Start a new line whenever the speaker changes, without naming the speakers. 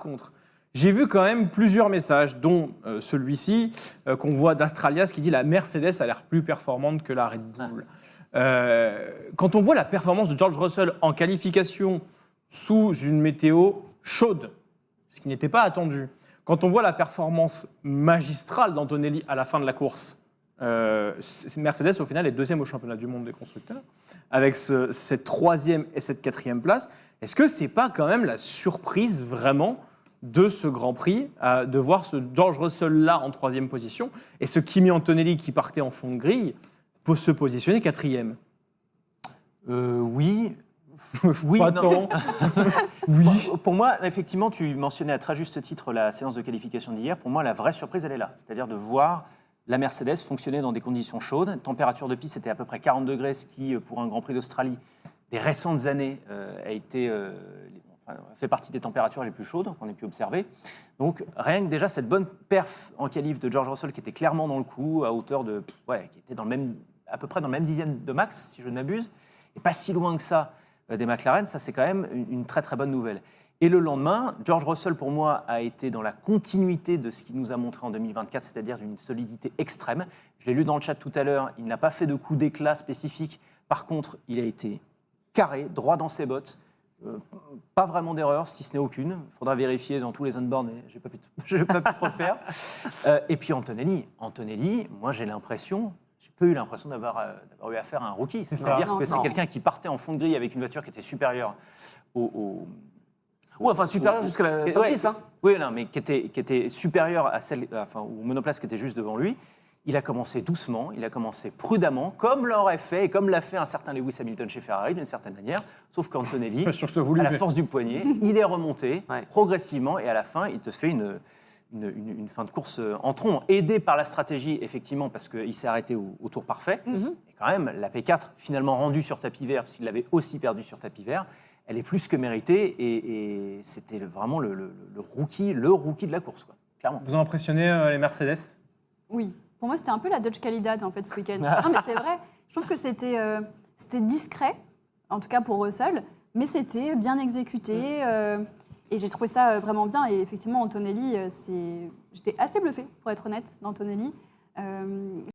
contre, j'ai vu quand même plusieurs messages, dont celui-ci, qu'on voit d'Astralias, qui dit la Mercedes a l'air plus performante que la Red Bull. Quand on voit la performance de George Russell en qualification sous une météo chaude, ce qui n'était pas attendu, quand on voit la performance magistrale d'Antonelli à la fin de la course, Mercedes, au final, est deuxième au championnat du monde des constructeurs, avec cette troisième et cette quatrième place. Est-ce que c'est pas quand même la surprise vraiment de ce Grand Prix, de voir ce George Russell-là en troisième position et ce Kimi Antonelli qui partait en fond de grille pour se positionner quatrième?
Oui. Oui,
Pas
non.
tant. Oui.
Pour moi, effectivement, tu mentionnais à très juste titre la séance de qualification d'hier. Pour moi, la vraie surprise, elle est là. C'est-à-dire de voir la Mercedes fonctionner dans des conditions chaudes. Température de piste, c'était à peu près 40 degrés, ce qui, pour un Grand Prix d'Australie des récentes années, fait partie des températures les plus chaudes qu'on ait pu observer. Donc, rien que déjà cette bonne perf en qualif de George Russell, qui était clairement dans le coup, à hauteur de... qui était à peu près dans le même dixième de max, si je ne m'abuse, et pas si loin que ça des McLaren, ça c'est quand même une très très bonne nouvelle. Et le lendemain, George Russell pour moi a été dans la continuité de ce qu'il nous a montré en 2024, c'est-à-dire d'une solidité extrême. Je l'ai lu dans le chat tout à l'heure, il n'a pas fait de coup d'éclat spécifique. Par contre, il a été carré, droit dans ses bottes, pas vraiment d'erreur, si ce n'est aucune. Il faudra vérifier dans tous les on-board, mais je n'ai pas pu trop le faire. Et puis Antonelli, moi j'ai peu eu l'impression d'avoir eu affaire à un rookie. C'est-à-dire que c'est quelqu'un qui partait en fond de grille avec une voiture qui était supérieure
supérieure jusqu'à la top 10. Hein.
Oui, non, mais qui était supérieure à celle, au monoplace qui était juste devant lui. Il a commencé doucement, il a commencé prudemment, comme l'aurait fait et comme l'a fait un certain Lewis Hamilton chez Ferrari, d'une certaine manière. Sauf qu'Antonelli, à la force du poignet, il est remonté progressivement et à la fin, il te fait une fin de course en tronc, aidé par la stratégie, effectivement, parce qu'il s'est arrêté au tour parfait. Et quand même, la P4, finalement rendue sur tapis vert, parce qu'il l'avait aussi perdu sur tapis vert, elle est plus que méritée et c'était vraiment le rookie de la course, quoi, clairement.
Vous ont impressionné les Mercedes?
Oui. Pour moi, c'était un peu la Dodge Calidad, en fait, ce week-end. Non, mais c'est vrai. Je trouve que c'était discret, en tout cas pour Russell, mais c'était bien exécuté. Et j'ai trouvé ça vraiment bien. Et effectivement, Antonelli, j'étais assez bluffée, pour être honnête, d'Antonelli.